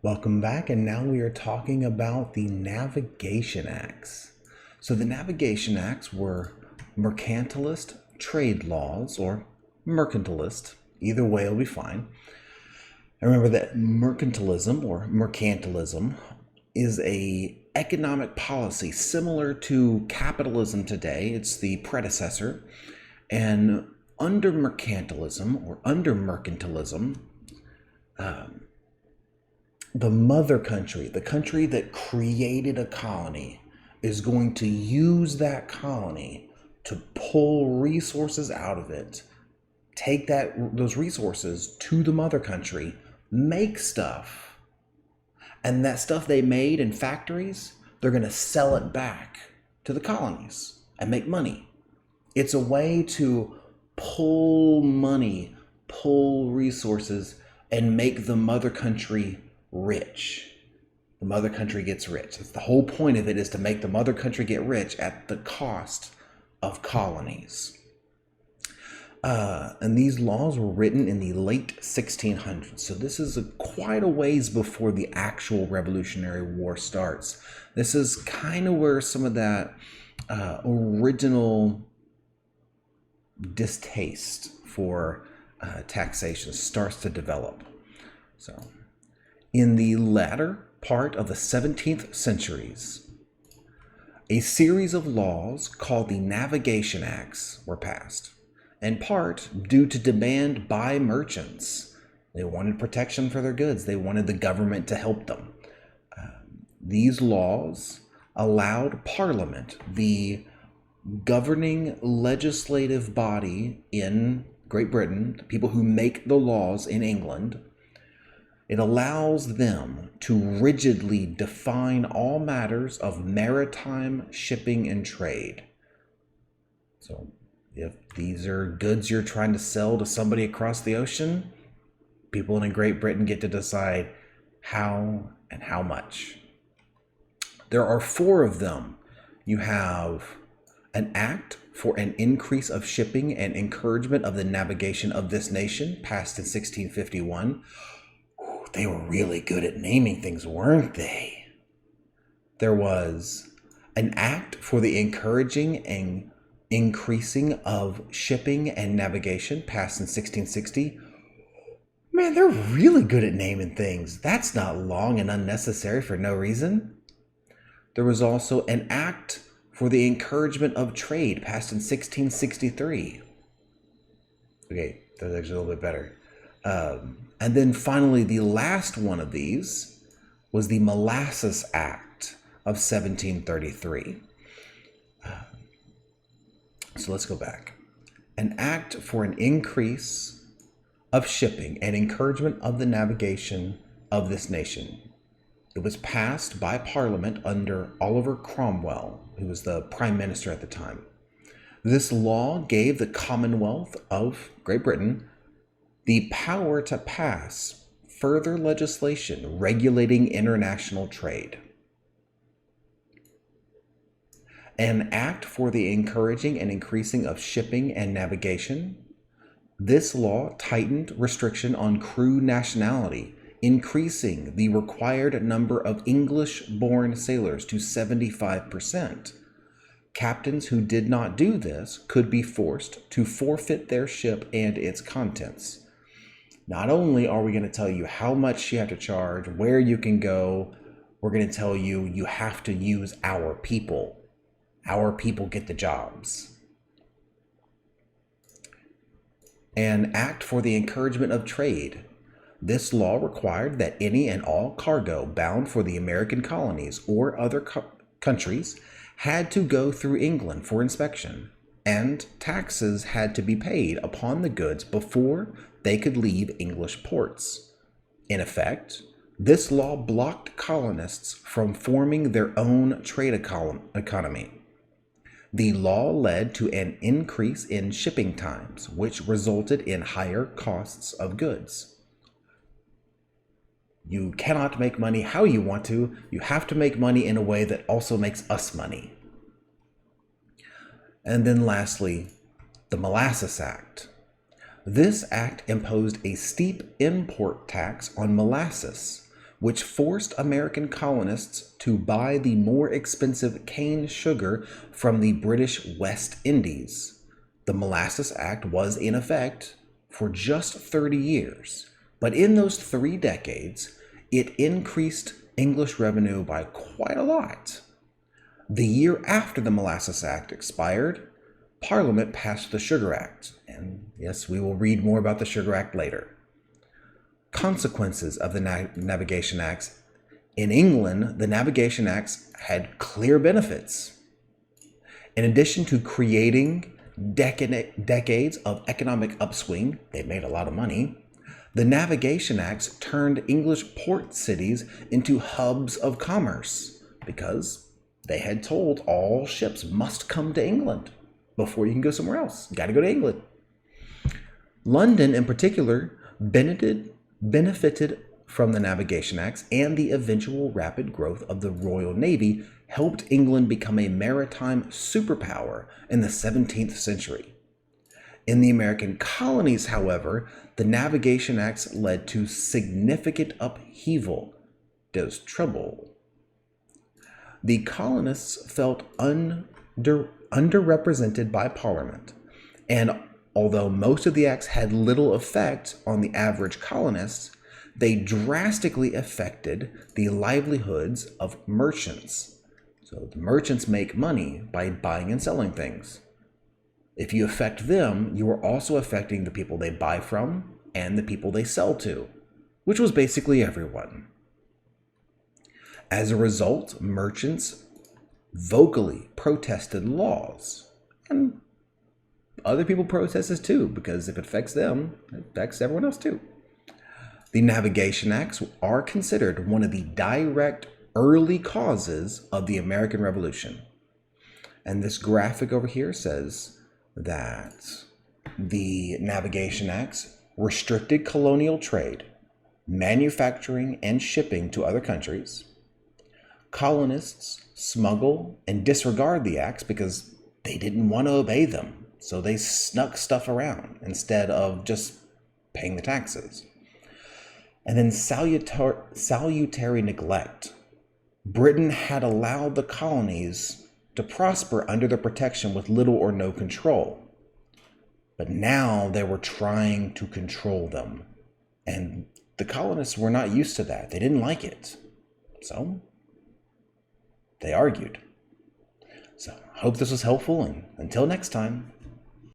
Welcome back, and now we are talking about the Navigation Acts. So the Navigation Acts were mercantilist trade laws, or mercantilist. Either way will be fine. And remember that mercantilism or mercantilism is a economic policy similar to capitalism today. It's the predecessor. And under mercantilism or under mercantilism, the mother country, the country that created a colony, is going to use that colony to pull resources out of it, take those resources to the mother country, make stuff, and that stuff they made in factories, they're going to sell it back to the colonies and make money. It's a way to pull money, pull resources, and make the mother country rich. The mother country gets rich. That's the whole point of it, is to make the mother country get rich at the cost of colonies. And these laws were written in the late 1600s. So this is quite a ways before the actual Revolutionary War starts. This is kind of where some of that original distaste for taxation starts to develop. So in the latter part of the 17th centuries, a series of laws called the Navigation Acts were passed, in part due to demand by merchants. They wanted protection for their goods. They wanted the government to help them. These laws allowed Parliament, the governing legislative body in Great Britain, the people who make the laws in England, it allows them to rigidly define all matters of maritime shipping and trade. So if these are goods you're trying to sell to somebody across the ocean, people in Great Britain get to decide how and how much. There are 4 of them. You have an act for an increase of shipping and encouragement of the navigation of this nation, passed in 1651. They were really good at naming things, weren't they? There was an act for the encouraging and increasing of shipping and navigation, passed in 1660. Man, they're really good at naming things. That's not long and unnecessary for no reason. There was also an act for the encouragement of trade, passed in 1663. Okay, that's actually a little bit better. And then finally, the last one of these was the Molasses Act of 1733. So let's go back. An act for an increase of shipping and encouragement of the navigation of this nation. It was passed by Parliament under Oliver Cromwell, who was the Prime Minister at the time. This law gave the Commonwealth of Great Britain the power to pass further legislation regulating international trade. An act for the encouraging and increasing of shipping and navigation. This law tightened restriction on crew nationality, increasing the required number of English-born sailors to 75%. Captains who did not do this could be forced to forfeit their ship and its contents. Not only are we going to tell you how much you have to charge, where you can go, we're going to tell you you have to use our people. Our people get the jobs. An act for the encouragement of trade. This law required that any and all cargo bound for the American colonies or other countries had to go through England for inspection, and taxes had to be paid upon the goods before they could leave English ports. In effect, this law blocked colonists from forming their own trade economy. The law led to an increase in shipping times, which resulted in higher costs of goods. You cannot make money how you want to. You have to make money in a way that also makes us money. And then lastly, the Molasses Act. This act imposed a steep import tax on molasses, which forced American colonists to buy the more expensive cane sugar from the British West Indies. The Molasses Act was in effect for just 30 years, but in those 3 decades, it increased English revenue by quite a lot. The year after the Molasses Act expired, Parliament passed the Sugar Act, and yes, we will read more about the Sugar Act later. Consequences of the Navigation Acts. In England, the Navigation Acts had clear benefits. In addition to creating decades of economic upswing, they made a lot of money. The Navigation Acts turned English port cities into hubs of commerce because they had told all ships must come to England before you can go somewhere else. You got to go to England. London, in particular, benefited from the Navigation Acts, and the eventual rapid growth of the Royal Navy helped England become a maritime superpower in the 17th century. In the American colonies, however, the Navigation Acts led to significant upheaval. There's trouble. The colonists felt underrepresented by Parliament, and although most of the acts had little effect on the average colonist, they drastically affected the livelihoods of merchants. So the merchants make money by buying and selling things. If you affect them, you are also affecting the people they buy from and the people they sell to, which was basically everyone. As a result, merchants vocally protested laws, and other people protested too, because if it affects them, it affects everyone else too. The Navigation Acts are considered one of the direct early causes of the American Revolution. And this graphic over here says that the Navigation Acts restricted colonial trade, manufacturing, and shipping to other countries. Colonists smuggle and disregard the acts because they didn't want to obey them. So they snuck stuff around instead of just paying the taxes. And then salutary neglect. Britain had allowed the colonies to prosper under their protection with little or no control. But now they were trying to control them. And the colonists were not used to that. They didn't like it. So they argued. So I hope this was helpful, and until next time.